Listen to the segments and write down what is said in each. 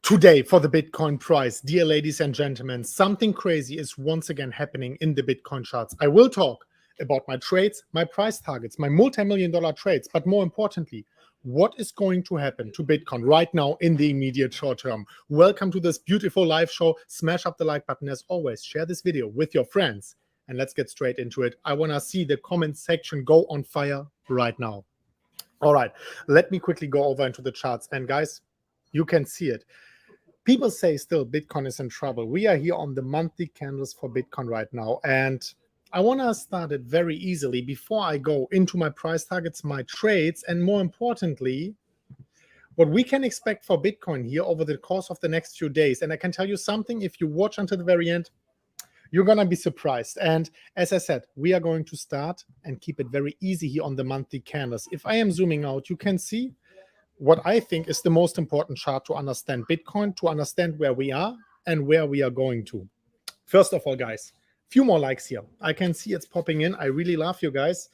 Today for the Bitcoin price, dear ladies and gentlemen, something crazy is once again happening in the Bitcoin charts. I will talk about my trades, my price targets, my multi-million-dollar trades, but more importantly, what is going to happen to Bitcoin right now in the immediate short term. Welcome to this beautiful live show. Smash up the like button as always. Share this video with your friends and let's get straight into it. I want to see the comment section go on fire right now. All right, let me quickly go over into the charts. And guys, you can see it. People say still Bitcoin is in trouble. We are here on the monthly candles for Bitcoin right now. And I want to start it very easily before I go into my price targets, my trades, and more importantly, what we can expect for Bitcoin here over the course of the next few days. And I can tell you something, if you watch until the very end, you're going to be surprised. And as I said, we are going to start and keep it very easy here on the monthly candles. If I am zooming out, you can see what I think is the most important chart to understand Bitcoin, to understand where we are and where we are going to. First of all, guys, few more likes here. I can see it's popping in. I really love you guys.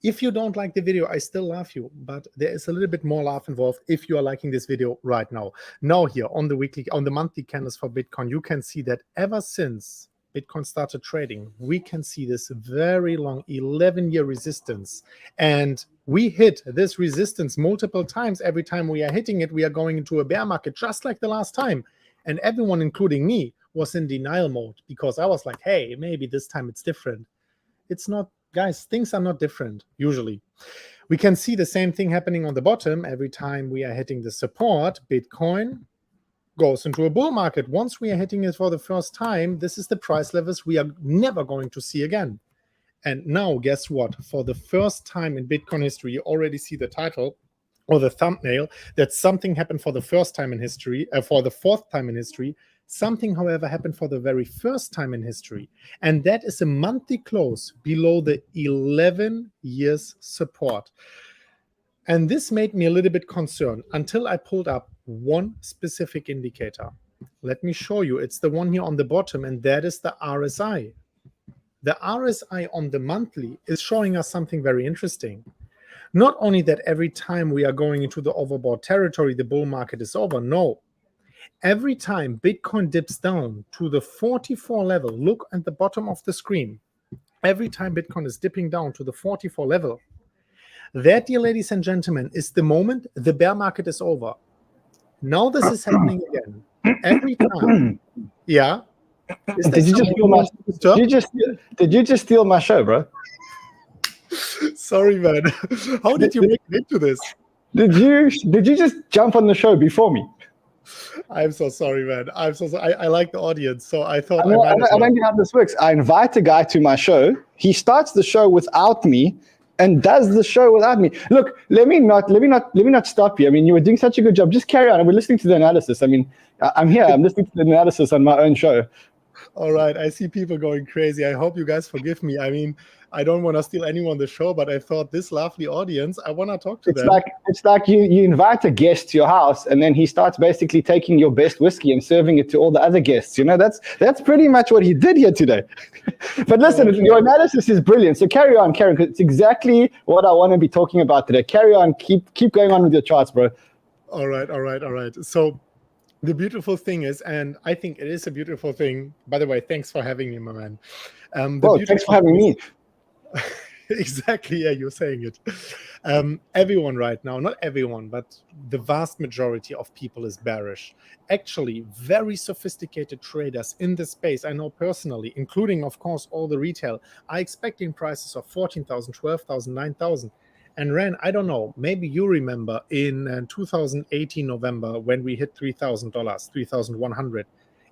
If you don't like the video, I still love you, but there is a little bit more love involved if you are liking this video right now. Now here on the monthly candles for Bitcoin, you can see that ever since Bitcoin started trading, we can see this very long 11-year resistance. And we hit this resistance multiple times. Every time we are hitting it, we are going into a bear market, just like the last time. And everyone, including me, was in denial mode because I was like, hey, maybe this time it's different. It's not, guys, things are not different usually. We can see the same thing happening on the bottom. Every time we are hitting the support, Bitcoin goes into a bull market. Once we are hitting it for the first time, this is the price levels we are never going to see again. And now, guess what? For the first time in Bitcoin history, you already see the title or the thumbnail that something happened for the first time in history, for the fourth time in history. Something, however, happened for the very first time in history. And that is a monthly close below the 11 years support. And this made me a little bit concerned until I pulled up one specific indicator. Let me show you. It's the one here on the bottom, and that is the RSI. The RSI on the monthly is showing us something very interesting. Not only that every time we are going into the overbought territory, the bull market is over. No. Every time Bitcoin dips down to the 44 level, look at the bottom of the screen. Every time Bitcoin is dipping down to the 44 level, that, dear ladies and gentlemen, is the moment the bear market is over. Now this is happening again. Every time. Yeah. Did you just steal my show, bro? Sorry, man. How did you make it into this? Did you just jump on the show before me? I'm so sorry, man. I'm so sorry. I like the audience, so I thought I don't get how this works. I invite a guy to my show. He starts the show without me and does the show without me. Look, let me not stop you. I mean, you were doing such a good job. Just carry on. We're listening to the analysis. I mean, I'm here. I'm listening to the analysis on my own show. All right. I see people going crazy. I hope you guys forgive me. I mean, I don't want to steal anyone the show, but I thought this lovely audience, I want to talk to them. It's like you invite a guest to your house and then he starts basically taking your best whiskey and serving it to all the other guests. You know, that's pretty much what he did here today. But listen, your analysis is brilliant. So carry on, Karen, because it's exactly what I want to be talking about today. Carry on. Keep going on with your charts, bro. All right. So the beautiful thing is, and I think it is a beautiful thing. By the way, thanks for having me, my man. Thanks for having me. Exactly, yeah, you're saying it. Everyone right now, not everyone, but the vast majority of people is bearish. Actually, very sophisticated traders in the space, I know personally, including, of course, all the retail, are expecting prices of 14,000, 12,000, 9,000. And Ran, I don't know, maybe you remember in 2018 November when we hit $3,000, 3,100.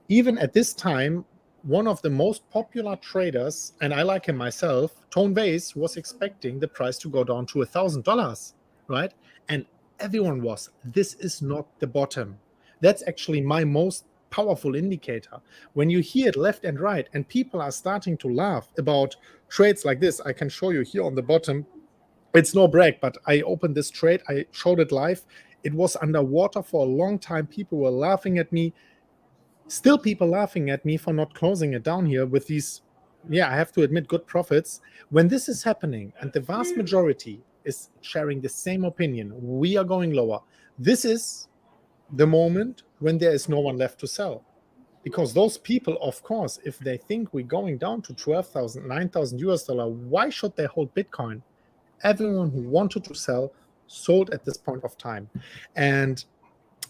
Even at this time, one of the most popular traders, and I like him myself, Tone Vase, was expecting the price to go down to $1,000, right? And everyone was, this is not the bottom. That's actually my most powerful indicator. When you hear it left and right, and people are starting to laugh about trades like this, I can show you here on the bottom. It's no brag, but I opened this trade, I showed it live. It was underwater for a long time. People were laughing at me. Still people laughing at me for not closing it down here with these, yeah, I have to admit, good profits. When this is happening and the vast majority is sharing the same opinion, we are going lower. This is the moment when there is no one left to sell. Because those people, of course, if they think we're going down to 12,000, 9,000 US dollar, why should they hold Bitcoin? Everyone who wanted to sell sold at this point of time. And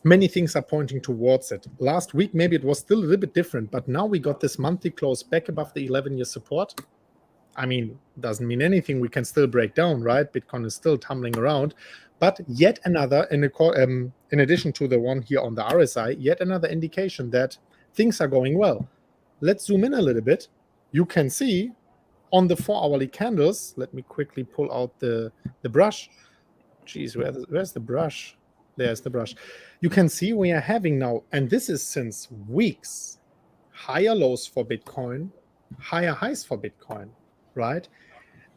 many things are pointing towards it. Last week, maybe it was still a little bit different, but now we got this monthly close back above the 11-year support. I mean, doesn't mean anything. We can still break down, right? Bitcoin is still tumbling around. But yet another, in addition to the one here on the RSI, yet another indication that things are going well. Let's zoom in a little bit. You can see on the 4-hourly candles, let me quickly pull out the brush. Geez, where's the brush? There's the brush. You can see we are having now, and this is since weeks, higher lows for Bitcoin, higher highs for Bitcoin, right?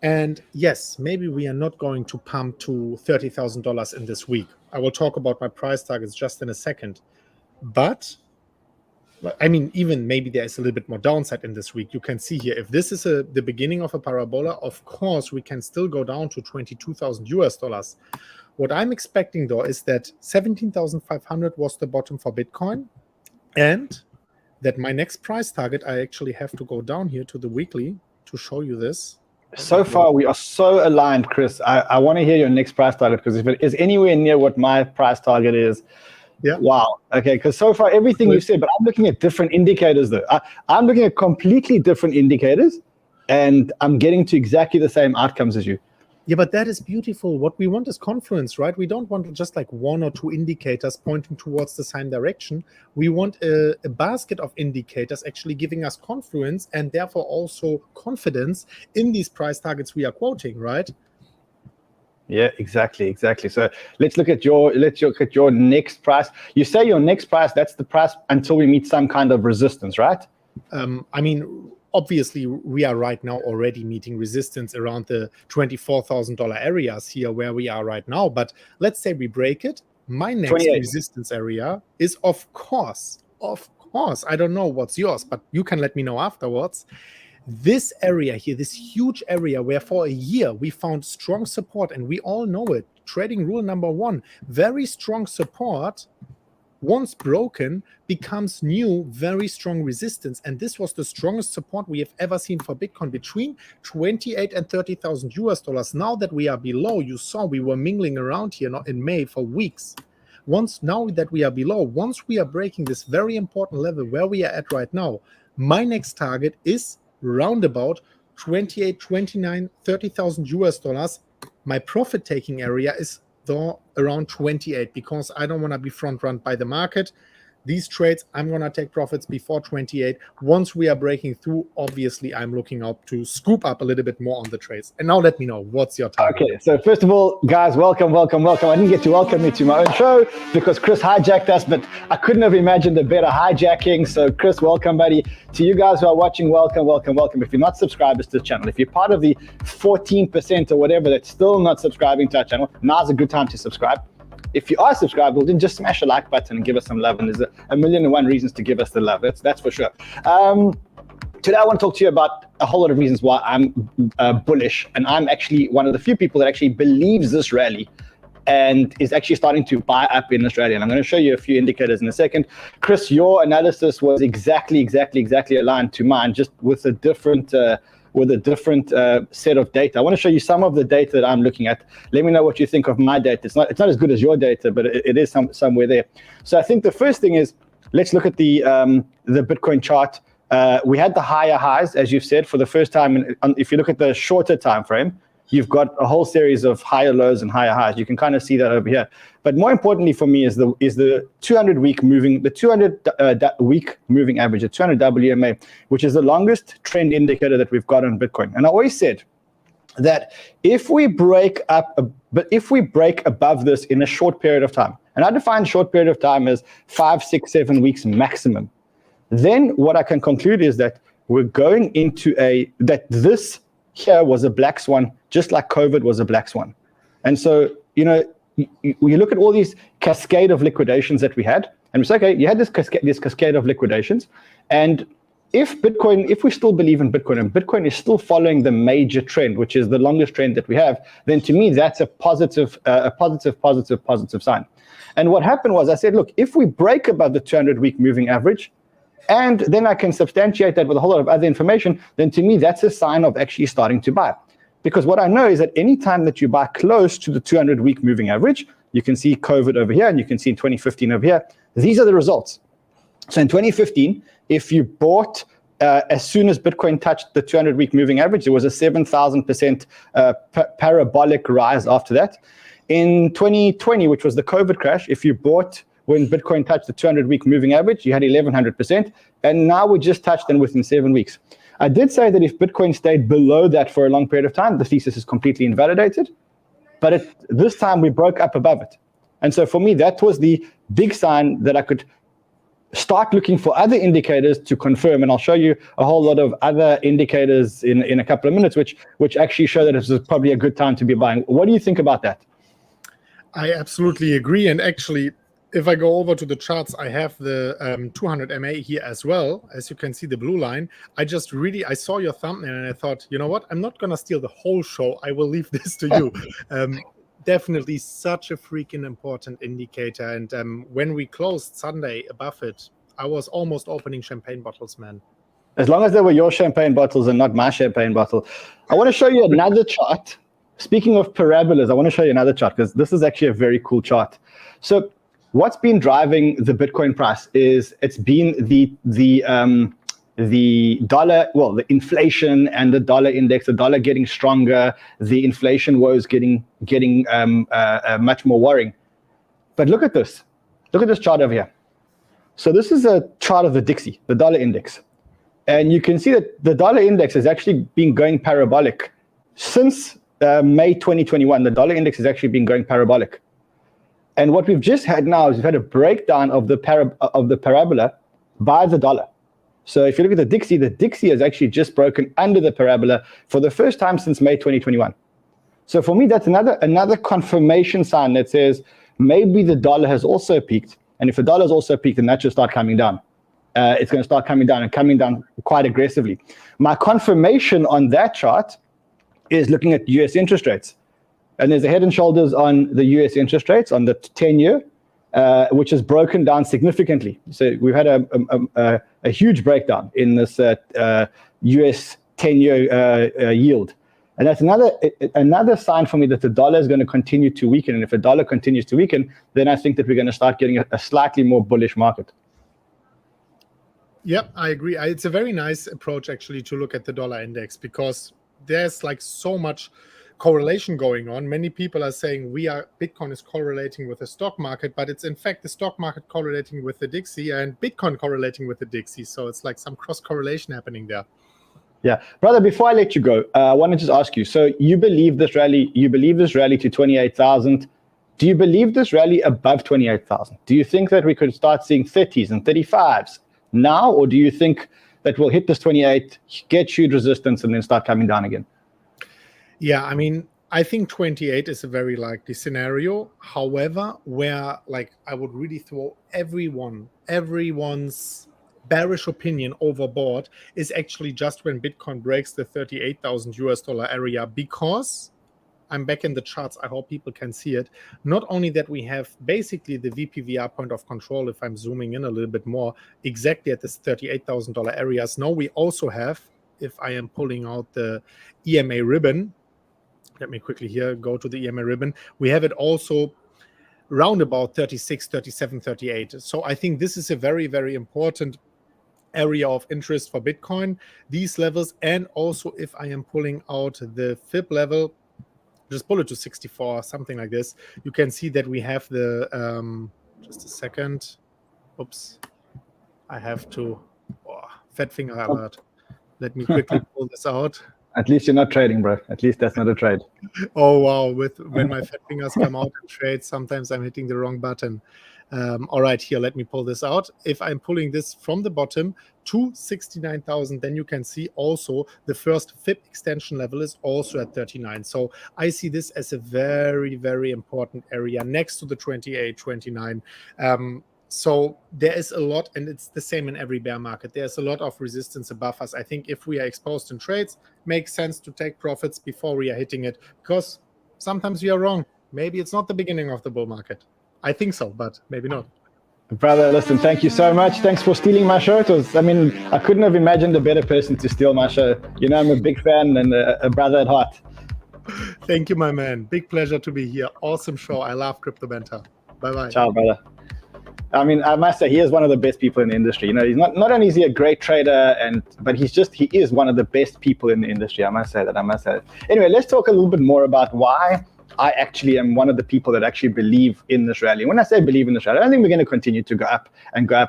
And yes, maybe we are not going to pump to $30,000 in this week. I will talk about my price targets just in a second. But, I mean, even maybe there is a little bit more downside in this week. You can see here, if this is the beginning of a parabola, of course, we can still go down to 22,000 US dollars. What I'm expecting, though, is that 17,500 was the bottom for Bitcoin, and that my next price target, I actually have to go down here to the weekly to show you this. So far, we are so aligned, Chris. I want to hear your next price target, because if it is anywhere near what my price target is, yeah. Wow. Okay, because so far, everything you said, but I'm looking at different indicators, though. I'm looking at completely different indicators, and I'm getting to exactly the same outcomes as you. Yeah, but that is beautiful. What we want is confluence, right? We don't want just like one or two indicators pointing towards the same direction. We want a basket of indicators actually giving us confluence and therefore also confidence in these price targets we are quoting, right? Yeah, exactly. So let's look at your next price. You say your next price, that's the price until we meet some kind of resistance, right? I mean, obviously, we are right now already meeting resistance around the $24,000 areas here where we are right now. But let's say we break it. My next 28. resistance area is, of course, I don't know what's yours, but you can let me know afterwards. This area here, this huge area where for a year we found strong support, and we all know it. Trading rule number 1, very strong support, once broken, becomes new, very strong resistance. And this was the strongest support we have ever seen for Bitcoin, between 28 and 30,000 US dollars. Now that we are below, you saw we were mingling around here in May for weeks. Now that we are below, once we are breaking this very important level where we are at right now, my next target is roundabout 28, 29, 30,000 US dollars. My profit taking area is though around 28, because I don't want to be front run by the market. These trades, I'm going to take profits before 28. Once we are breaking through, obviously, I'm looking out to scoop up a little bit more on the trades. And now let me know, what's your target? Okay, so first of all, guys, welcome. I didn't get to welcome you to my own show because Chris hijacked us, but I couldn't have imagined a better hijacking. So Chris, welcome, buddy. To you guys who are watching, welcome. If you're not subscribers to the channel, if you're part of the 14% or whatever that's still not subscribing to our channel, now's a good time to subscribe. If you are subscribed, well, then just smash the like button and give us some love. And there's a million and one reasons to give us the love. That's for sure. Today, I want to talk to you about a whole lot of reasons why I'm bullish. And I'm actually one of the few people that actually believes this rally and is actually starting to buy up in Australia. And I'm going to show you a few indicators in a second. Chris, your analysis was exactly aligned to mine, just with a different set of data. I want to show you some of the data that I'm looking at. Let me know what you think of my data. It's not as good as your data, but it is somewhere there. So I think the first thing is, let's look at the Bitcoin chart. We had the higher highs, as you've said, for the first time. And if you look at the shorter time frame, you've got a whole series of higher lows and higher highs. You can kind of see that over here. But more importantly for me is the 200-week moving, the 200-week moving average, the 200 WMA, which is the longest trend indicator that we've got on Bitcoin. And I always said that if we break above this in a short period of time, and I define short period of time as 5, 6, 7 weeks maximum, then what I can conclude is that we're going into that this here was a black swan, just like COVID was a black swan. And so, you look at all these cascade of liquidations that we had, and we say, okay, you had this cascade of liquidations, and if we still believe in Bitcoin and Bitcoin is still following the major trend, which is the longest trend that we have, then to me that's a positive sign. And what happened was I said, look, if we break above the 200-week moving average, and then I can substantiate that with a whole lot of other information, then to me that's a sign of actually starting to buy. Because what I know is that any time that you buy close to the 200-week moving average, you can see COVID over here and you can see in 2015 over here, these are the results. So in 2015, if you bought as soon as Bitcoin touched the 200-week moving average, there was a 7,000% parabolic rise after that. In 2020, which was the COVID crash, if you bought when Bitcoin touched the 200-week moving average, you had 1,100%, and now we just touched them within 7 weeks. I did say that if Bitcoin stayed below that for a long period of time, the thesis is completely invalidated, but this time we broke up above it. And so for me, that was the big sign that I could start looking for other indicators to confirm, and I'll show you a whole lot of other indicators in a couple of minutes, which actually show that this is probably a good time to be buying. What do you think about that? I absolutely agree, and actually, if I go over to the charts, I have the 200 MA here as well. As you can see, the blue line. I saw your thumbnail and I thought, you know what? I'm not going to steal the whole show. I will leave this to you. Definitely such a freaking important indicator. And when we closed Sunday above it, I was almost opening champagne bottles, man. As long as they were your champagne bottles and not my champagne bottle. I want to show you another chart. Speaking of parabolas, I want to show you another chart because this is actually a very cool chart. So what's been driving the Bitcoin price is it's been the dollar, well, the inflation and the dollar index, the dollar getting stronger, the inflation woes getting much more worrying. But look at this. Look at this chart over here. So this is a chart of the DXY, the dollar index. And you can see that the dollar index has actually been going parabolic since May 2021. The dollar index has actually been going parabolic. And what we've just had now is we've had a breakdown of the parabola by the dollar. So if you look at the DXY has actually just broken under the parabola for the first time since May 2021. So for me, that's another confirmation sign that says maybe the dollar has also peaked. And if the dollar has also peaked, then that should start coming down. It's going to start coming down and coming down quite aggressively. My confirmation on that chart is looking at US interest rates. And there's a head and shoulders on the US interest rates on the 10-year, which has broken down significantly. So we've had a huge breakdown in this US 10-year yield. And that's another sign for me that the dollar is going to continue to weaken. And if the dollar continues to weaken, then I think that we're going to start getting a slightly more bullish market. Yep, I agree. It's a very nice approach, actually, to look at the dollar index because there's like so much correlation going on. Many people are saying Bitcoin is correlating with the stock market, but it's in fact the stock market correlating with the DXY and Bitcoin correlating with the DXY. So it's like some cross correlation happening there. Yeah, brother. Before I let you go, I want to just ask you. So you believe this rally? You believe this rally to 28,000? Do you believe this rally above 28,000? Do you think that we could start seeing 30s and 35s now, or do you think that we'll hit this 28, get huge resistance, and then start coming down again? Yeah, I mean, I think 28 is a very likely scenario. However, where like I would really throw everyone's bearish opinion overboard is actually just when Bitcoin breaks the 38,000 US dollar area, because I'm back in the charts. I hope people can see it. Not only that we have basically the VPVR point of control, if I'm zooming in a little bit more, exactly at this $38,000 areas. Now we also have, if I am pulling out the EMA ribbon, let me quickly here go to the EMA ribbon. We have it also round about 36, 37, 38. So I think this is a very, very important area of interest for Bitcoin, these levels. And also if I am pulling out the fib level, just pull it to 64, something like this. You can see that we have the, just a second. Oops. I have to, fat finger alert. Let me quickly pull this out. At least you're not trading, bro. At least that's not a trade. Oh, wow. When my fat fingers come out and trade, sometimes I'm hitting the wrong button. All right, here, let me pull this out. If I'm pulling this from the bottom to 69,000, then you can see also the first fib extension level is also at 39. So I see this as a very, very important area next to the 28, 29. So there is a lot, and it's the same in every bear market. There's a lot of resistance above us. I think if we are exposed in trades, makes sense to take profits before we are hitting it, because sometimes we are wrong. Maybe it's not the beginning of the bull market. I think so, but maybe not. Brother, listen, thank you so much. Thanks for stealing my show. I couldn't have imagined a better person to steal my show. You know, I'm a big fan and a brother at heart. Thank you, my man. Big pleasure to be here. Awesome show. I love Crypto Banter. Bye-bye. Ciao, brother. I mean, I must say, he is one of the best people in the industry. You know, he's not only is he a great trader, but he is one of the best people in the industry. I must say that. Anyway, let's talk a little bit more about why I actually am one of the people that actually believe in this rally. When I say believe in this rally, I don't think we're going to continue to go up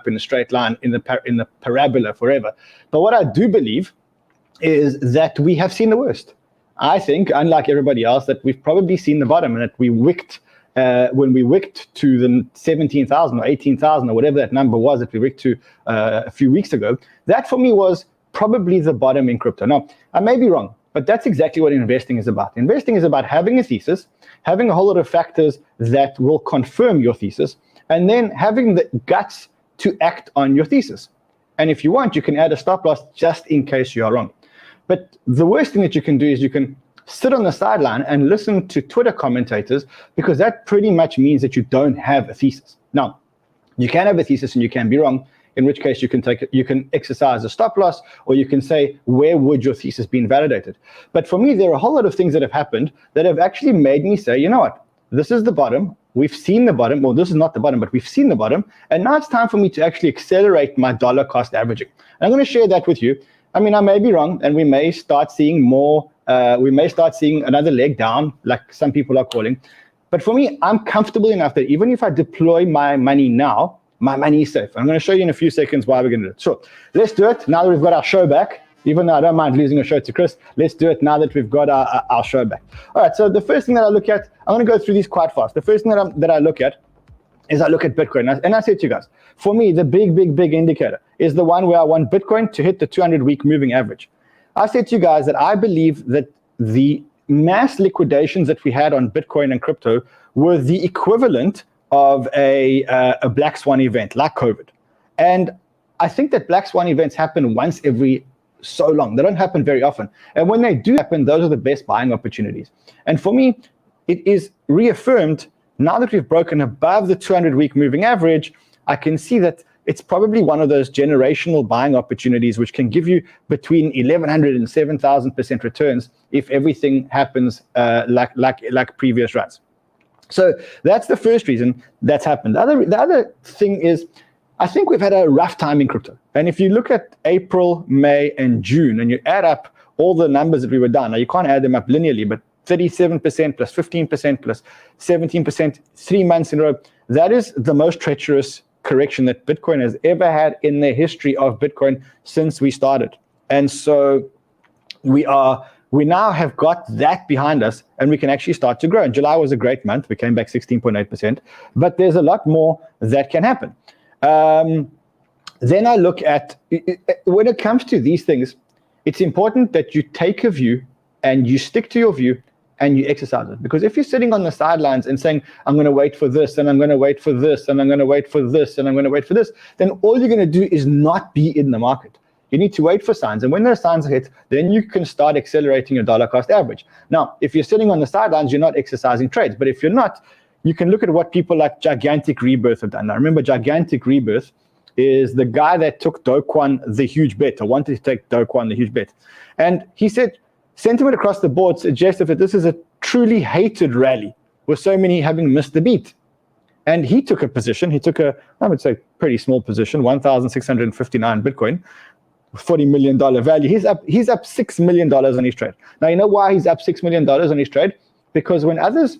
in a straight line in the parabola forever. But what I do believe is that we have seen the worst. I think, unlike everybody else, that we've probably seen the bottom, and that we wicked when we wicked to the 17,000 or 18,000 or whatever that number was that we wicked to a few weeks ago. That for me was probably the bottom in crypto. Now, I may be wrong, but that's exactly what investing is about. Investing is about having a thesis, having a whole lot of factors that will confirm your thesis, and then having the guts to act on your thesis. And if you want, you can add a stop loss just in case you are wrong. But the worst thing that you can do is you can sit on the sideline and listen to Twitter commentators, because that pretty much means that you don't have a thesis. Now, you can have a thesis and you can be wrong, in which case you can exercise a stop loss, or you can say, where would your thesis be validated? But for me, there are a whole lot of things that have happened that have actually made me say, you know what, this is the bottom. We've seen the bottom. Well, this is not the bottom, but we've seen the bottom. And now it's time for me to actually accelerate my dollar cost averaging. And I'm going to share that with you. I mean, I may be wrong, and we may start seeing more. We may start seeing another leg down, like some people are calling. But for me, I'm comfortable enough that even if I deploy my money now, my money is safe. I'm going to show you in a few seconds why we're going to do it. So let's do it now that we've got our show back. Even though I don't mind losing a show to Chris, let's do it now that we've got our show back. All right, so the first thing that I look at, I'm going to go through these quite fast. The first thing that I look at is I look at Bitcoin. And I said to you guys, for me, the big indicator is the one where I want Bitcoin to hit the 200-week moving average. I said to you guys that I believe that the mass liquidations that we had on Bitcoin and crypto were the equivalent of a black swan event like COVID. And I think that black swan events happen once every so long. They don't happen very often. And when they do happen, those are the best buying opportunities. And for me, it is reaffirmed now that we've broken above the 200-week moving average. I can see that it's probably one of those generational buying opportunities which can give you between 1,100 and 7,000% returns if everything happens like previous runs. So that's the first reason that's happened. The other thing is, I think we've had a rough time in crypto. And if you look at April, May, and June, and you add up all the numbers that we were done, now you can't add them up linearly, but 37% plus 15% plus 17%, 3 months in a row, that is the most treacherous correction that Bitcoin has ever had in the history of Bitcoin since we started. And so we now have got that behind us, and we can actually start to grow. And July was a great month. We came back 16.8%, but there's a lot more that can happen. Then I look at, when it comes to these things, it's important that you take a view and you stick to your view and you exercise it. Because if you're sitting on the sidelines and saying, I'm going to wait for this, and I'm going to wait for this, and I'm going to wait for this, and I'm going to wait for this, then all you're going to do is not be in the market. You need to wait for signs. And when those signs are hit, then you can start accelerating your dollar cost average. Now, if you're sitting on the sidelines, you're not exercising trades. But if you're not, you can look at what people like Gigantic Rebirth have done. Now, remember, Gigantic Rebirth is the guy that took Do Kwon the huge bet, or wanted to take Do Kwon the huge bet. And he said, sentiment across the board suggested that this is a truly hated rally, with so many having missed the beat. And he took a position. He took I would say, pretty small position, 1,659 Bitcoin, $40 million value. He's up $6 million on his trade. Now, you know why he's up $6 million on his trade? Because when others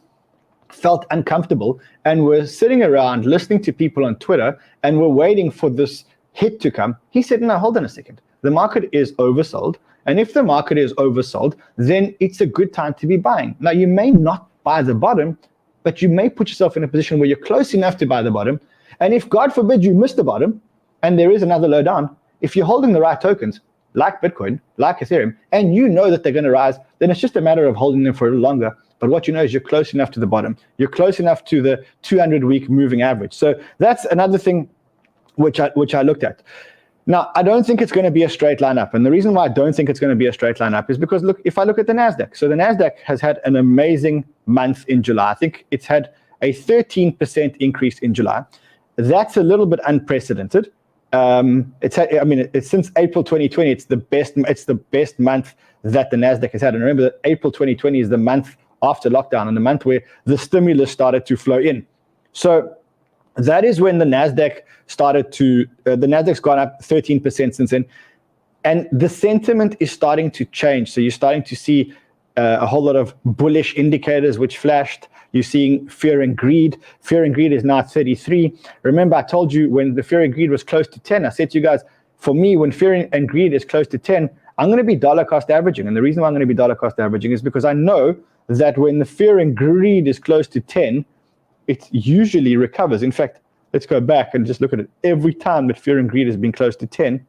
felt uncomfortable and were sitting around listening to people on Twitter and were waiting for this hit to come, he said, no, hold on a second. The market is oversold. And if the market is oversold, then it's a good time to be buying. Now, you may not buy the bottom, but you may put yourself in a position where you're close enough to buy the bottom. And if, God forbid, you miss the bottom and there is another low down, if you're holding the right tokens, like Bitcoin, like Ethereum, and you know that they're going to rise, then it's just a matter of holding them for a little longer. But what you know is you're close enough to the bottom. You're close enough to the 200-week moving average. So that's another thing which I looked at. Now, I don't think it's going to be a straight line up. And the reason why I don't think it's going to be a straight line up is because, look, if I look at the NASDAQ, so the NASDAQ has had an amazing month in July. I think it's had a 13% increase in July. That's a little bit unprecedented. It's since April 2020, it's the best month that the NASDAQ has had. And remember that April 2020 is the month after lockdown and the month where the stimulus started to flow in. So that is when the NASDAQ the NASDAQ's gone up 13% since then. And the sentiment is starting to change. So you're starting to see a whole lot of bullish indicators which flashed. You're seeing fear and greed. Fear and greed is now at 33. Remember, I told you when the fear and greed was close to 10, I said to you guys, for me, when fear and greed is close to 10, I'm going to be dollar cost averaging. And the reason why I'm going to be dollar cost averaging is because I know that when the fear and greed is close to 10, it usually recovers. In fact, let's go back and just look at it. Every time that fear and greed has been close to 10,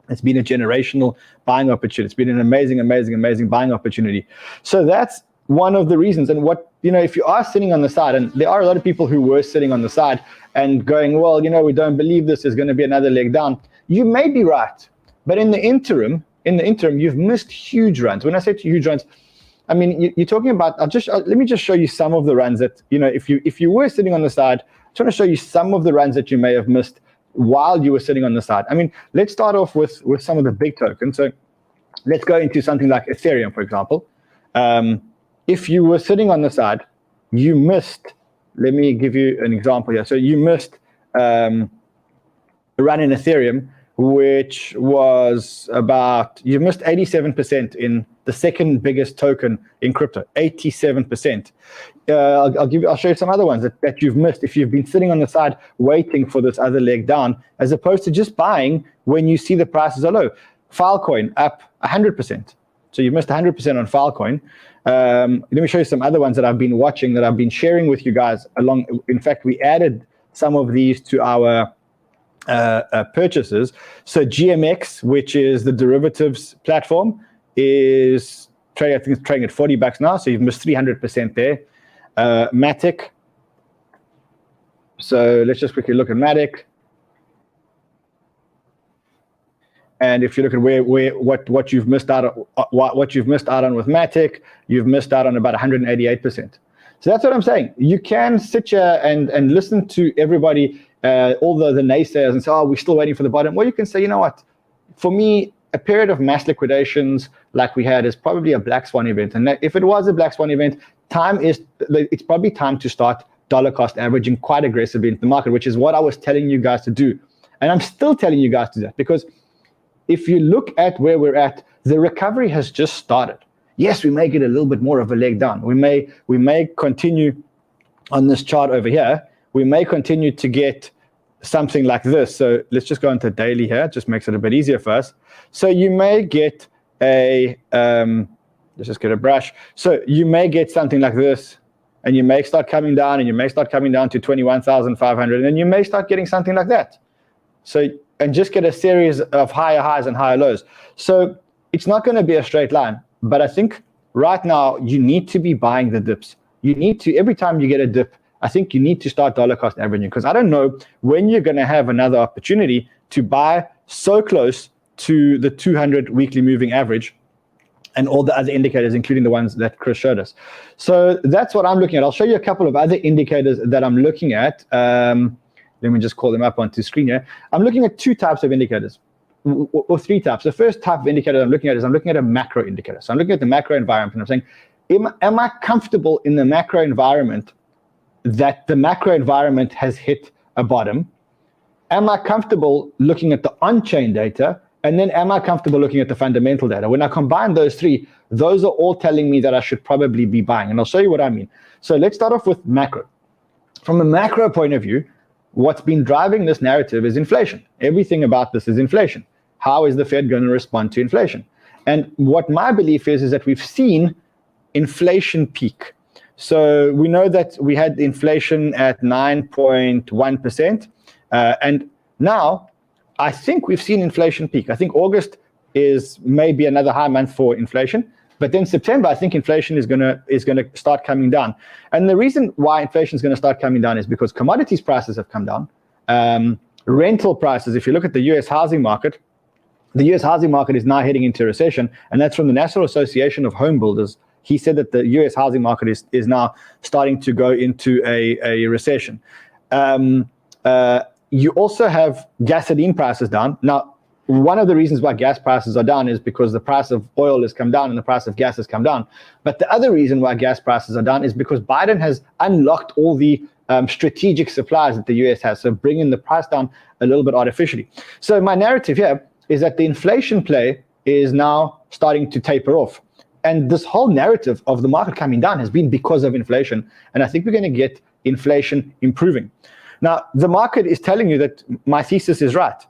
it's been a generational buying opportunity. It's been an amazing, amazing, amazing buying opportunity. So that's one of the reasons. And if you are sitting on the side, and there are a lot of people who were sitting on the side and going, well, we don't believe this is going to be another leg down. You may be right. But in the interim, you've missed huge runs. When I say huge runs, I mean, you're talking about, let me just show you some of the runs that, if you were sitting on the side, I'm trying to show you some of the runs that you may have missed while you were sitting on the side. I mean, let's start off with some of the big tokens. So let's go into something like Ethereum, for example. If you were sitting on the side, you missed, let me give you an example here. So you missed a run in Ethereum, which was you missed 87% in the second biggest token in crypto, 87%. I'll show you some other ones that you've missed if you've been sitting on the side waiting for this other leg down, as opposed to just buying when you see the prices are low. Filecoin up 100%. So you've missed 100% on Filecoin. Let me show you some other ones that I've been watching, that I've been sharing with you guys along. In fact, we added some of these to our purchases. So GMX, which is the derivatives platform, is trading, I think it's trading at $40 now. So you've missed 300% there. Matic. So let's just quickly look at Matic. And if you look at what you've missed out on with Matic, you've missed out on about 188%. So that's what I'm saying. You can sit here and listen to everybody, all the naysayers, and say, oh, we're still waiting for the bottom. Well, you can say, you know what? For me, a period of mass liquidations like we had is probably a black swan event. And if it was a black swan event, it's probably time to start dollar cost averaging quite aggressively into the market, which is what I was telling you guys to do. And I'm still telling you guys to do that, because if you look at where we're at, the recovery has just started. Yes, we may get a little bit more of a leg down. We may continue on this chart over here. We may continue to get something like this. So let's just go into daily here. It just makes it a bit easier for us. So you may get let's just get a brush. So you may get something like this, and you may start coming down, and you may start coming down to 21,500, and then you may start getting something like that. So, and just get a series of higher highs and higher lows. So it's not going to be a straight line, but I think right now you need to be buying the dips. You need to, every time you get a dip, I think you need to start dollar cost averaging, because I don't know when you're going to have another opportunity to buy so close to the 200 weekly moving average and all the other indicators, including the ones that Chris showed us. So that's what I'm looking at. I'll show you a couple of other indicators that I'm looking at. Let me just call them up onto screen here. I'm looking at two types of indicators, or three types. The first type of indicator I'm looking at is I'm looking at a macro indicator. So I'm looking at the macro environment, and I'm saying, am I comfortable in the macro environment that the macro environment has hit a bottom? Am I comfortable looking at the on-chain data? And then am I comfortable looking at the fundamental data? When I combine those three, those are all telling me that I should probably be buying. And I'll show you what I mean. So let's start off with macro. From a macro point of view, what's been driving this narrative is inflation. Everything about this is inflation. How is the Fed going to respond to inflation? And what my belief is that we've seen inflation peak. So we know that we had inflation at 9.1%. And now I think we've seen inflation peak. I think August is maybe another high month for inflation. But then September, I think inflation is gonna start coming down. And the reason why inflation is going to start coming down is because commodities prices have come down. rental prices, if you look at the US housing market, the US housing market is now heading into a recession, and that's from the National Association of Home Builders. He said that the US housing market is now starting to go into a recession. You also have gasoline prices down. Now, one of the reasons why gas prices are down is because the price of oil has come down and the price of gas has come down. But the other reason why gas prices are down is because Biden has unlocked all the strategic supplies that the US has, so bringing the price down a little bit artificially. So my narrative here is that the inflation play is now starting to taper off. And this whole narrative of the market coming down has been because of inflation. And I think we're going to get inflation improving. Now, the market is telling you that my thesis is right.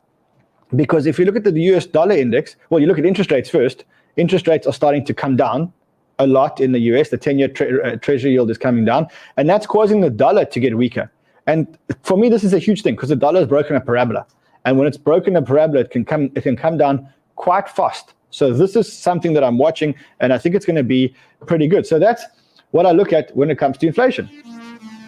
Because if you look at the US dollar index, well, you look at interest rates first. Interest rates are starting to come down a lot in the US. The 10-year treasury yield is coming down. And that's causing the dollar to get weaker. And for me, this is a huge thing because the dollar has broken a parabola. And when it's broken a parabola, it can come down quite fast. So this is something that I'm watching, and I think it's going to be pretty good. So that's what I look at when it comes to inflation.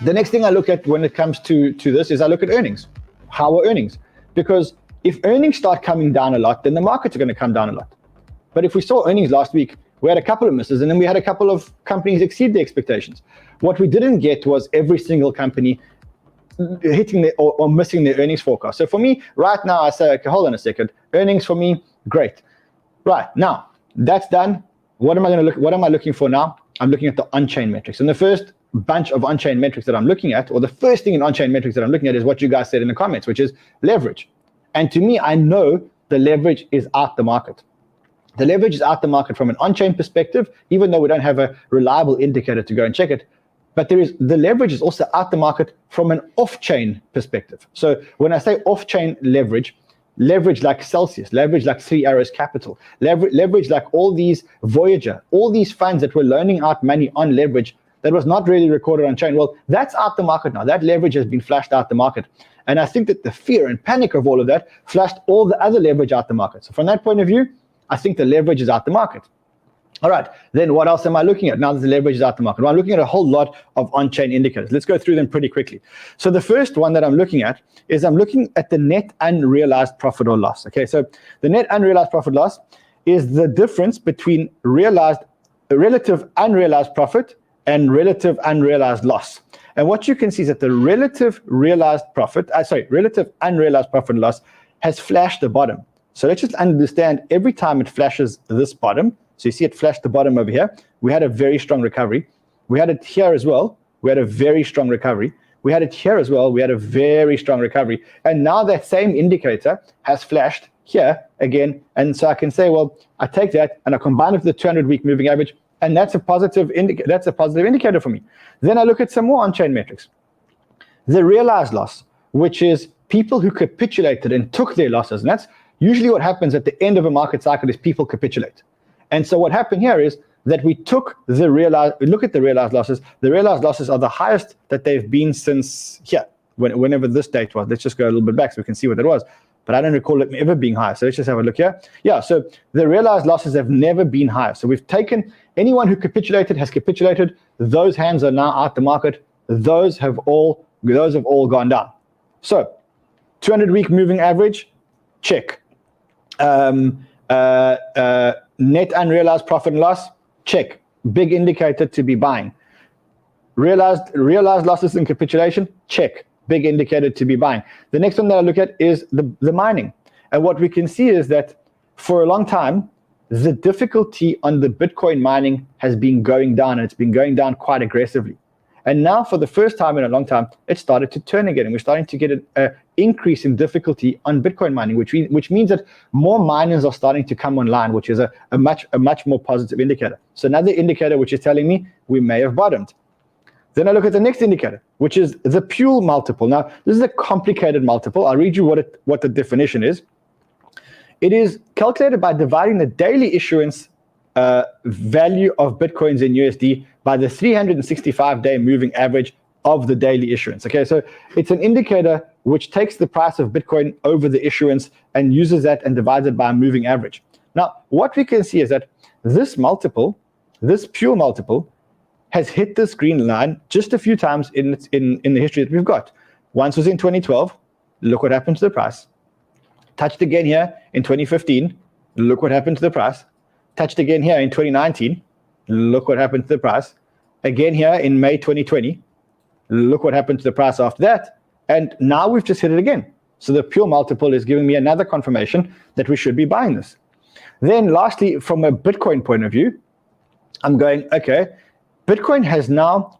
The next thing I look at when it comes to this is I look at earnings. How are earnings? Because if earnings start coming down a lot, then the markets are going to come down a lot. But if we saw earnings last week, we had a couple of misses, and then we had a couple of companies exceed the expectations. What we didn't get was every single company hitting or missing their earnings forecast. So for me, right now, I say, okay, hold on a second. Earnings for me, great. Right now, that's done. What am I looking for now? I'm looking at the on-chain metrics. And the first bunch of on-chain metrics that I'm looking at, or the first thing in on-chain metrics that I'm looking at, is what you guys said in the comments, which is leverage. And to me, I know the leverage is out the market. The leverage is out the market from an on-chain perspective, even though we don't have a reliable indicator to go and check it. But the leverage is also out the market from an off-chain perspective. So when I say off-chain leverage like Celsius, leverage like Three Arrows Capital, leverage like all these Voyager, all these funds that were loaning out money on leverage that was not really recorded on chain. Well, that's out the market now. That leverage has been flashed out the market. And I think that the fear and panic of all of that flashed all the other leverage out the market. So from that point of view, I think the leverage is out the market. All right, then what else am I looking at now that the leverage is out the market? Well, I'm looking at a whole lot of on-chain indicators. Let's go through them pretty quickly. So the first one that I'm looking at is I'm looking at the net unrealized profit or loss. Okay, so the net unrealized profit loss is the difference between relative unrealized profit and relative unrealized loss. And what you can see is that the relative unrealized profit and loss has flashed the bottom. So let's just understand every time it flashes this bottom. So you see it flashed the bottom over here. We had a very strong recovery. We had it here as well. We had a very strong recovery. We had it here as well. We had a very strong recovery. And now that same indicator has flashed here again. And so I can say, well, I take that and I combine it with the 200-week moving average, and that's a positive indicator for me. Then I look at some more on-chain metrics. The realized loss, which is people who capitulated and took their losses. And that's usually what happens at the end of a market cycle is people capitulate. And so what happened here is that we look at the realized losses. The realized losses are the highest that they've been since here, whenever this date was. Let's just go a little bit back so we can see what it was. But I don't recall it ever being higher. So let's just have a look here. Yeah, so the realized losses have never been higher. So we've taken anyone who capitulated has capitulated. Those hands are now out the market. Those have all gone down. So 200-week moving average, check. Net unrealized profit and loss, check. Big indicator to be buying. Realized losses and capitulation, check. Big indicator to be buying. The next one that I look at is the mining. And what we can see is that for a long time, the difficulty on the Bitcoin mining has been going down, and it's been going down quite aggressively. And now for the first time in a long time, it started to turn again. And we're starting to get an increase in difficulty on Bitcoin mining, which means that more miners are starting to come online, which is a much more positive indicator. So another indicator which is telling me we may have bottomed. Then I look at the next indicator, which is the Puell multiple. Now, this is a complicated multiple. I'll read you what the definition is. It is calculated by dividing the daily issuance value of Bitcoins in USD by the 365-day moving average of the daily issuance. Okay, so it's an indicator which takes the price of Bitcoin over the issuance and uses that and divides it by a moving average. Now, what we can see is that this multiple, this Puell multiple, has hit this green line just a few times in the history that we've got. Once was in 2012, look what happened to the price. Touched again here in 2015, look what happened to the price. Touched again here in 2019, look what happened to the price. Again here in May 2020, look what happened to the price after that. And now we've just hit it again. So the pure multiple is giving me another confirmation that we should be buying this. Then lastly, from a Bitcoin point of view, I'm going, okay, Bitcoin has now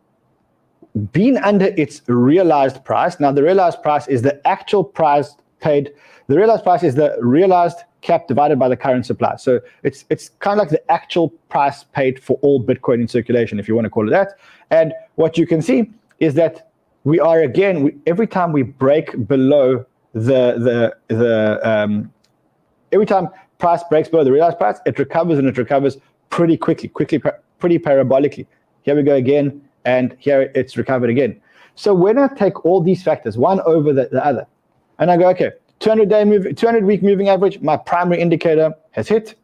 been under its realized price. Now the realized price is the actual price paid. The realized price is the realized cap divided by the current supply. So it's kind of like the actual price paid for all Bitcoin in circulation, if you want to call it that. And what you can see is that we are again, every time we break below every time price breaks below the realized price, it recovers, and it recovers pretty quickly, pretty parabolically. Here we go again, and here it's recovered again. So when I take all these factors, one over the other, and I go, okay, 200-week moving average, my primary indicator has hit.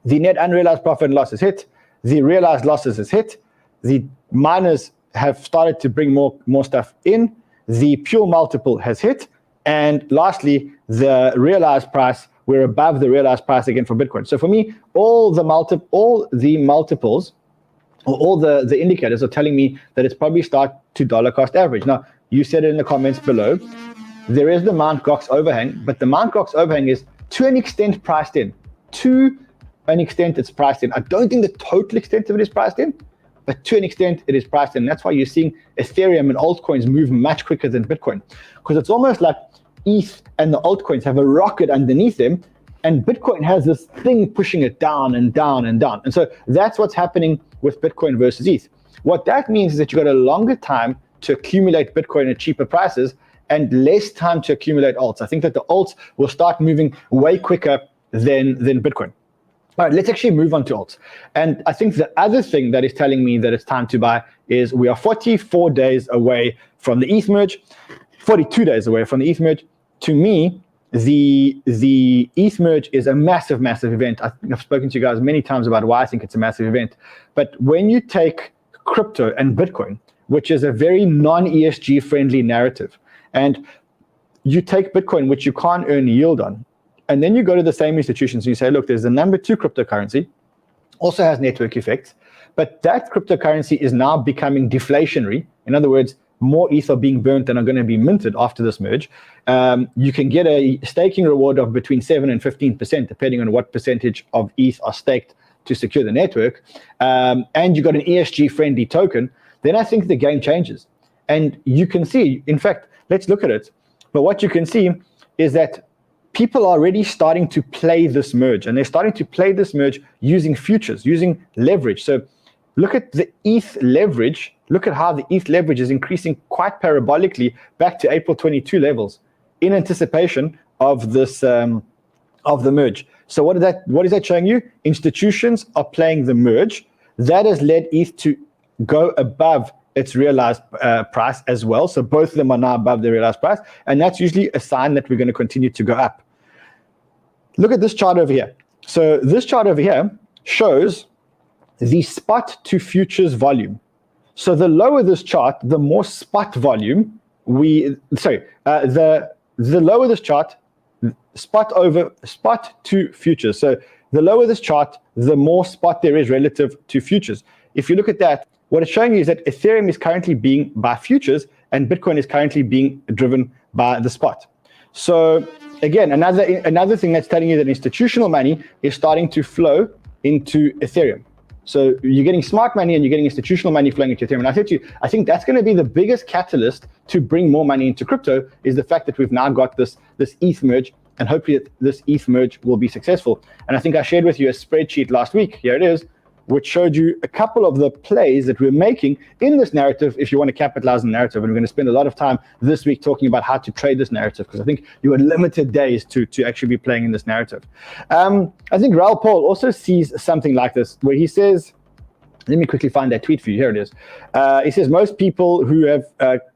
The net unrealized profit and loss has hit. The realized losses has hit. The miners have started to bring more stuff in. The pure multiple has hit. And lastly, the realized price, we're above the realized price again for Bitcoin. So for me, all the multiples, or all the indicators are telling me that it's probably start to dollar cost average. Now, you said it in the comments below. There is the Mt. Gox overhang, but the Mt. Gox overhang is to an extent priced in. To an extent it's priced in. I don't think the total extent of it is priced in, but to an extent it is priced in. That's why you're seeing Ethereum and altcoins move much quicker than Bitcoin, because it's almost like ETH and the altcoins have a rocket underneath them, and Bitcoin has this thing pushing it down and down and down. And so that's what's happening with Bitcoin versus ETH. What that means is that you've got a longer time to accumulate Bitcoin at cheaper prices and less time to accumulate alts. I think that the alts will start moving way quicker than Bitcoin. All right, let's actually move on to alts. And I think the other thing that is telling me that it's time to buy is we are 44 days away from the ETH Merge, 42 days away from the ETH Merge. To me, the ETH Merge is a massive, massive event. I've spoken to you guys many times about why I think it's a massive event. But when you take crypto and Bitcoin, which is a very non-ESG friendly narrative, and you take Bitcoin, which you can't earn yield on, and then you go to the same institutions and you say, look, there's the number 2 cryptocurrency, also has network effects, but that cryptocurrency is now becoming deflationary. In other words, more ETH are being burnt than are going to be minted after this merge. You can get a staking reward of between 7 and 15%, depending on what percentage of ETH are staked to secure the network. And you got an ESG-friendly token, then I think the game changes. And you can see, in fact, let's look at it. But what you can see is that people are already starting to play this merge, and they're starting to play this merge using futures, using leverage. So look at the ETH leverage. Look at how the ETH leverage is increasing quite parabolically back to April 22 levels in anticipation of this of the merge. So what is that showing you? Institutions are playing the merge. That has led ETH to go above its realized price as well. So both of them are now above the realized price, and that's usually a sign that we're going to continue to go up. Look at this chart over here. So this chart over here shows the spot to futures volume. So the lower this chart, the more spot volume the lower this chart, spot to futures. So the lower this chart, the more spot there is relative to futures. If you look at that, what it's showing you is that Ethereum is currently being by futures and Bitcoin is currently being driven by the spot. So again, another thing that's telling you that institutional money is starting to flow into Ethereum. So you're getting smart money and you're getting institutional money flowing into Ethereum. And I said to you, I think that's going to be the biggest catalyst to bring more money into crypto, is the fact that we've now got this ETH merge, and hopefully this ETH merge will be successful. And I think I shared with you a spreadsheet last week. Here it is, which showed you a couple of the plays that we're making in this narrative if you want to capitalize on the narrative. And we're going to spend a lot of time this week talking about how to trade this narrative, because I think you had limited days to actually be playing in this narrative. I think Raoul Paul also sees something like this, where he says, let me quickly find that tweet for you. Here it is. He says, most people who have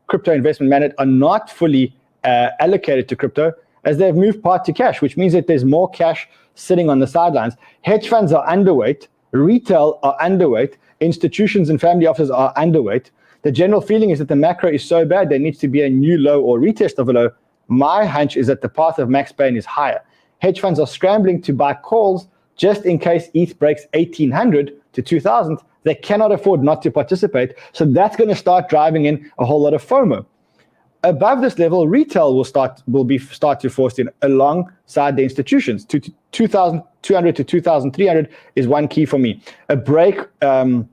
crypto investment mandate are not fully allocated to crypto, as they've moved part to cash, which means that there's more cash sitting on the sidelines. Hedge funds are underweight. Retail are underweight. Institutions and family offices are underweight. The general feeling is that the macro is so bad there needs to be a new low or retest of a low. my hunch is that the path of max pain is higher. Hedge funds are scrambling to buy calls just in case ETH breaks 1,800 to 2,000. They cannot afford not to participate. So that's going to start driving in a whole lot of FOMO. Above this level, retail will start to force in alongside the institutions. 2,200 to 2,300 is one key for me. A break of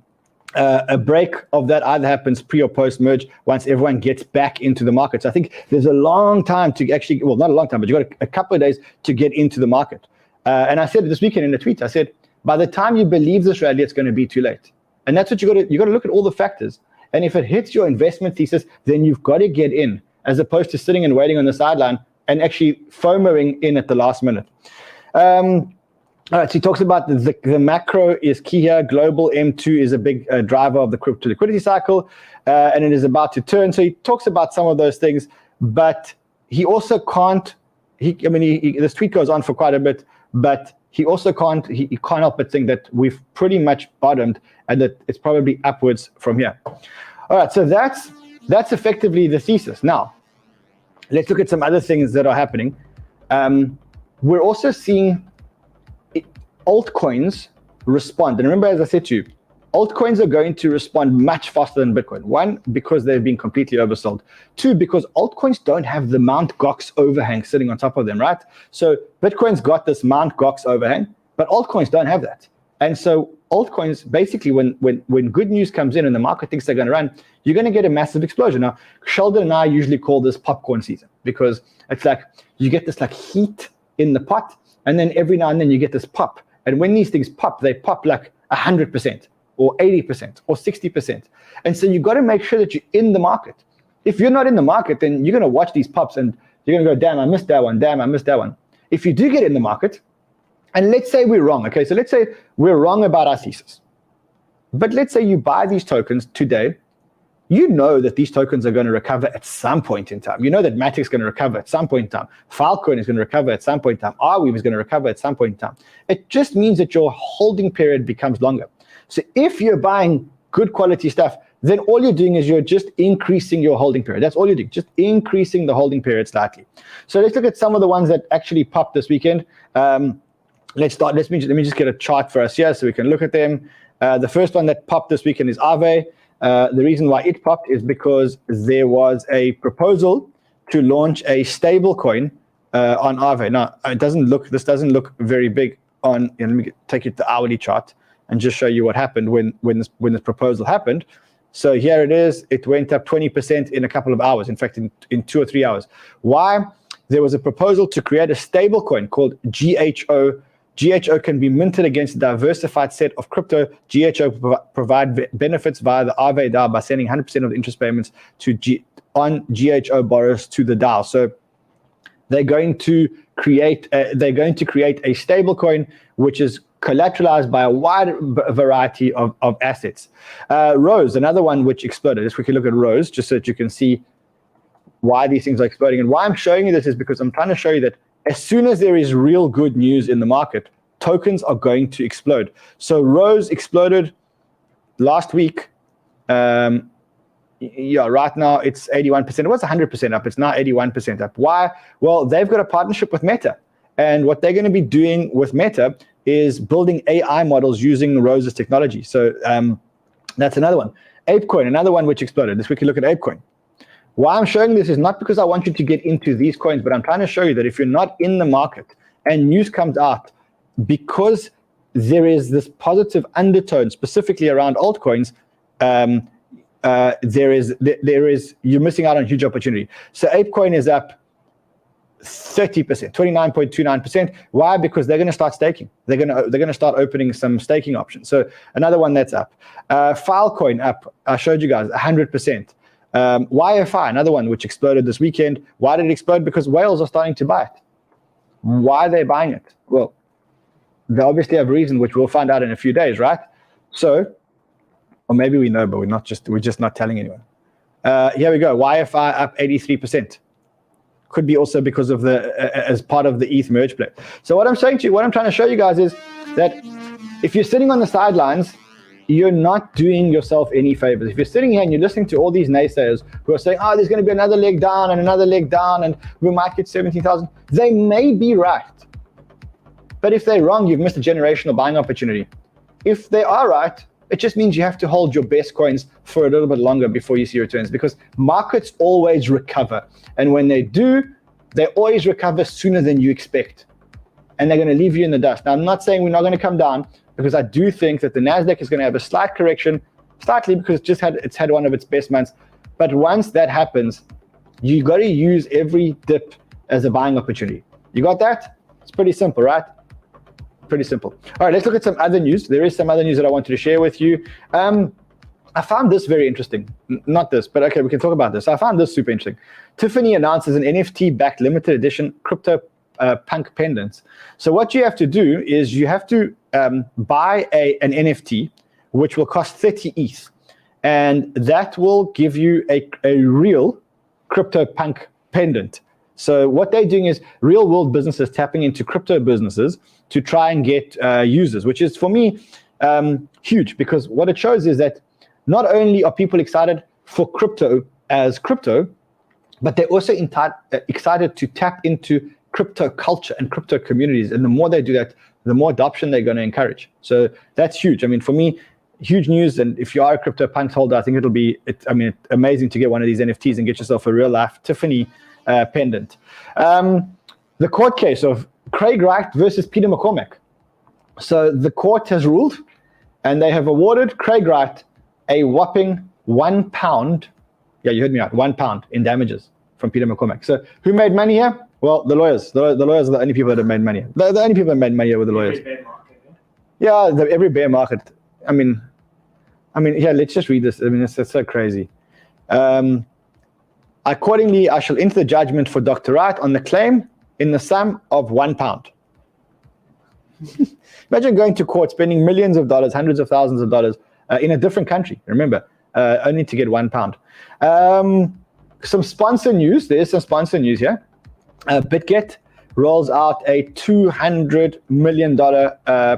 that either happens pre or post merge once everyone gets back into the markets. I think there's a long time to actually, well, not a long time, but you got a couple of days to get into the market. And I said this weekend in a tweet, I said, by the time you believe this rally, it's going to be too late. And that's what you got to look at all the factors. And if it hits your investment thesis, then you've got to get in, as opposed to sitting and waiting on the sideline and actually FOMOing in at the last minute. All right, so he talks about the macro is key here. Global M2 is a big driver of the crypto liquidity cycle, and it is about to turn. So he talks about some of those things, but he also can't. This tweet goes on for quite a bit, but he also can't help but think that we've pretty much bottomed and that it's probably upwards from here. All right, so that's effectively the thesis. Now, let's look at some other things that are happening. We're also seeing altcoins respond. And remember, as I said to you, altcoins are going to respond much faster than Bitcoin. One, because they've been completely oversold. Two, because altcoins don't have the Mt. Gox overhang sitting on top of them, right? So Bitcoin's got this Mt. Gox overhang, but altcoins don't have that. And so altcoins, basically, when good news comes in and the market thinks they're going to run, you're going to get a massive explosion. Now, Sheldon and I usually call this popcorn season, because it's like you get this like heat in the pot, and then every now and then you get this pop. And when these things pop, they pop like 100% or 80% or 60%. And so you've got to make sure that you're in the market. If you're not in the market, then you're going to watch these pops and you're going to go, damn, I missed that one. Damn, I missed that one. If you do get in the market, and let's say we're wrong, okay? So let's say we're wrong about our thesis. But let's say you buy these tokens today. You know that these tokens are going to recover at some point in time. You know that Matic is going to recover at some point in time. Filecoin is going to recover at some point in time. Arweave is going to recover at some point in time. It just means that your holding period becomes longer. So if you're buying good quality stuff, then all you're doing is you're just increasing your holding period. That's all you're doing, just increasing the holding period slightly. So let's look at some of the ones that actually popped this weekend. Let's start. Let me just get a chart for us here so we can look at them. The first one that popped this weekend is Aave. The reason why it popped is because there was a proposal to launch a stable coin on Aave. Now, this doesn't look very big on, let me take you to the hourly chart and just show you what happened when this proposal happened. So here it is. It went up 20% in a couple of hours. In fact, in 2 or 3 hours. Why? There was a proposal to create a stable coin called GHO. GHO can be minted against a diversified set of crypto. GHO provide benefits via the Aave DAO by sending 100% of the interest payments on GHO borrowers to the DAO. So they're going to create a stable coin which is collateralized by a wide variety of assets. Rose, another one which exploded. Let's quickly look at Rose just so that you can see why these things are exploding. And why I'm showing you this is because I'm trying to show you that as soon as there is real good news in the market, tokens are going to explode. So Rose exploded last week. Right now it's 81%. It was 100% up. It's now 81% up. Why? Well, they've got a partnership with Meta. And what they're going to be doing with Meta is building AI models using Rose's technology. So that's another one. ApeCoin, another one which exploded. Let's quickly look at ApeCoin. Why I'm showing this is not because I want you to get into these coins, but I'm trying to show you that if you're not in the market and news comes out, because there is this positive undertone specifically around altcoins, you're missing out on huge opportunity. So ApeCoin is up 30%, 29.29%. Why? Because they're going to start staking. They're going to start opening some staking options. So another one that's up. Filecoin up. I showed you guys 100%. YFI, another one which exploded this weekend. Why did it explode? Because whales are starting to buy it. Why are they buying it? Well, they obviously have a reason, which we'll find out in a few days, right? So, or maybe we know, but we're just not telling anyone. Here we go. YFI up 83%. Could be also because of as part of the ETH Merge play. So what I'm trying to show you guys is that if you're sitting on the sidelines you're not doing yourself any favors. If you're sitting here and you're listening to all these naysayers who are saying, oh, there's going to be another leg down and another leg down and we might get 17,000, they may be right. But if they're wrong, you've missed a generational buying opportunity. If they are right, it just means you have to hold your best coins for a little bit longer before you see returns, because markets always recover. And when they do, they always recover sooner than you expect. And they're going to leave you in the dust. Now, I'm not saying we're not going to come down, because I do think that the NASDAQ is going to have a slight correction, slightly, because it's had one of its best months. But once that happens, you got to use every dip as a buying opportunity. You got that? It's pretty simple, right? Pretty simple. All right, let's look at some other news. There is some other news that I wanted to share with you. I found this very interesting. Not this, but okay, we can talk about this. I found this super interesting. Tiffany announces an NFT-backed limited edition crypto punk pendants. So what you have to do is you have to buy an NFT, which will cost 30 ETH. And that will give you a real crypto punk pendant. So what they're doing is real world businesses tapping into crypto businesses to try and get users, which is, for me, huge, because what it shows is that not only are people excited for crypto as crypto, but they're also excited to tap into crypto culture and crypto communities. And the more they do that, the more adoption they're going to encourage. So that's huge. I mean, for me, huge news. And if you are a CryptoPunks holder, I think it'll be, amazing to get one of these NFTs and get yourself a real life Tiffany pendant. The court case of Craig Wright versus Peter McCormack. So the court has ruled, and they have awarded Craig Wright a whopping £1. Yeah, you heard me out. £1 in damages from Peter McCormack. So who made money here? Well, the lawyers. The lawyers are the only people that have made money. The only people that made money here were the lawyers. Every bear market, yeah, every bear market. I mean, yeah, let's just read this. I mean, it's so crazy. Accordingly, I shall enter the judgment for Dr. Wright on the claim in the sum of £1. Imagine going to court, spending millions of dollars, hundreds of thousands of dollars in a different country. Remember, only to get £1. Some sponsor news. There is some sponsor news here. BitGet rolls out a $200 million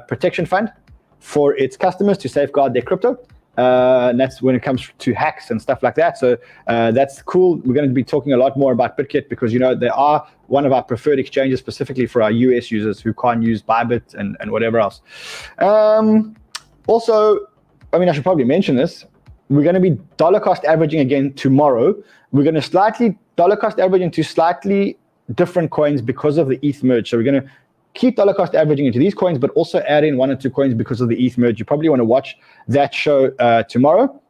protection fund for its customers to safeguard their crypto. And that's when it comes to hacks and stuff like that. So that's cool. We're going to be talking a lot more about BitGet because, they are one of our preferred exchanges specifically for our US users who can't use BYBIT and whatever else. Also, I should probably mention this. We're going to be dollar cost averaging again tomorrow. We're going to dollar cost average into slightly different coins because of the ETH merge. So we're going to keep dollar cost averaging into these coins, but also add in 1 or 2 coins because of the ETH merge. You probably want to watch that show tomorrow.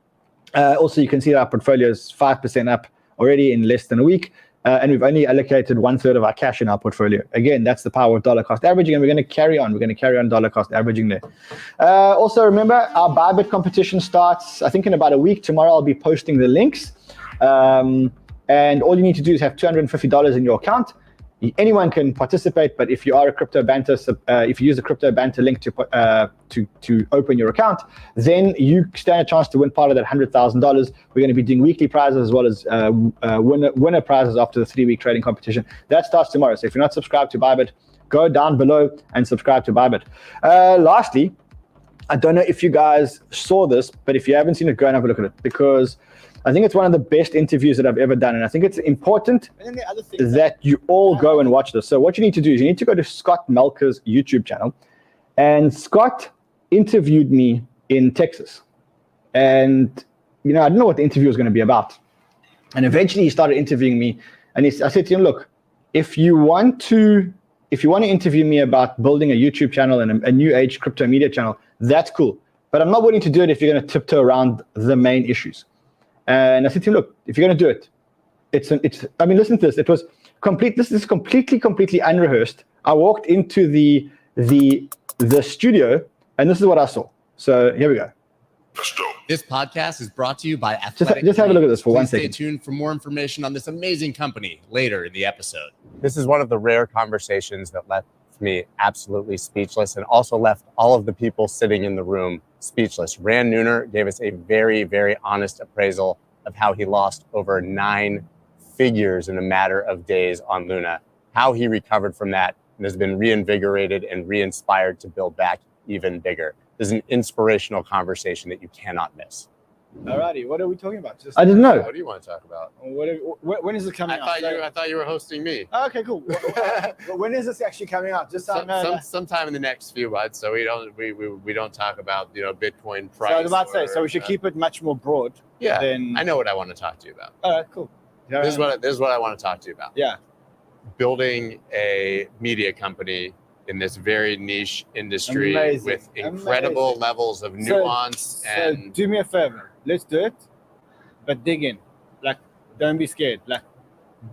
Also, you can see that our portfolio is 5% up already in less than a week. And we've only allocated 1/3 of our cash in our portfolio. Again, that's the power of dollar cost averaging, and we're going to carry on. We're going to carry on dollar cost averaging there. Also, remember, our BYBIT competition starts, I think, in about a week. Tomorrow, I'll be posting the links. And all you need to do is have $250 in your account. Anyone can participate, but if you are a Crypto Banter, if you use the Crypto Banter link to open your account, then you stand a chance to win part of that $100,000. We're going to be doing weekly prizes as well as winner prizes after the 3-week trading competition. That starts tomorrow. So if you're not subscribed to BYBIT, go down below and subscribe to BYBIT. Lastly, I don't know if you guys saw this, but if you haven't seen it, go and have a look at it, because I think it's one of the best interviews that I've ever done, and I think it's important that you all go and watch this. So what you need to do is you need to go to Scott Melker's YouTube channel, and Scott interviewed me in Texas. And, I didn't know what the interview was going to be about. And eventually he started interviewing me, and I said to him, look, if you want to interview me about building a YouTube channel and a new age crypto media channel, that's cool. But I'm not willing to do it if you're going to tiptoe around the main issues. And I said to him, look, if you're going to do it, listen to this. It was complete. This is completely unrehearsed. I walked into the studio, and this is what I saw. So here we go. This podcast is brought to you by Athletic. Just have a look at this for 1 second. Stay tuned for more information on this amazing company later in the episode. This is one of the rare conversations that left me absolutely speechless, and also left all of the people sitting in the room speechless. Ran gave us a very, very honest appraisal of how he lost over 9 figures in a matter of days on Luna, how he recovered from that and has been reinvigorated and re-inspired to build back even bigger. This is an inspirational conversation that you cannot miss. Alrighty, what are we talking about? Just I didn't know. What do you want to talk about? when is it coming out? I thought you were hosting me. Oh, okay, cool. When is this actually coming out? Just so I know. Sometime in the next few months. So we don't talk about Bitcoin price. So I was about to say, so we should keep it much more broad. Yeah, Than... I know what I want to talk to you about. All right, cool. Yeah, this is what I want to talk to you about. Yeah, building a media company in this very niche industry with incredible levels of nuance. So do me a favor, let's do it, but dig in. Like, don't be scared. Like,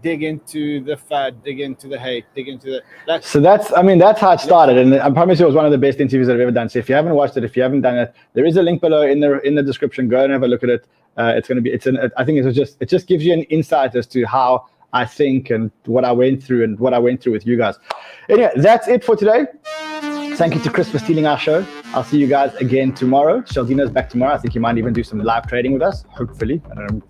dig into the FUD, dig into the hate, dig into the. Like, so that's how it started, and I promise you it was one of the best interviews I've ever done. So if you haven't watched it, if you haven't done it, there is a link below in the description. Go and have a look at it. I think it just gives you an insight as to how I think and what I went through with you guys. Anyway, that's it for today. Thank you to Chris for stealing our show. I'll see you guys again tomorrow. Sheldina's back tomorrow. I think he might even do some live trading with us, hopefully. I don't know,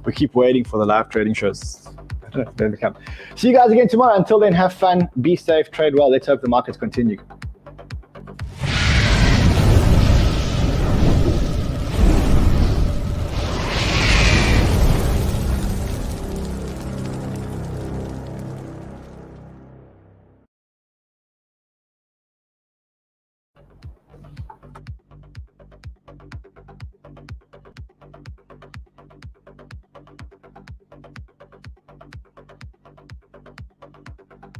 we keep waiting for the live trading shows. I don't know if they come. See you guys again tomorrow. Until then, have fun, be safe, trade well. Let's hope the markets continue.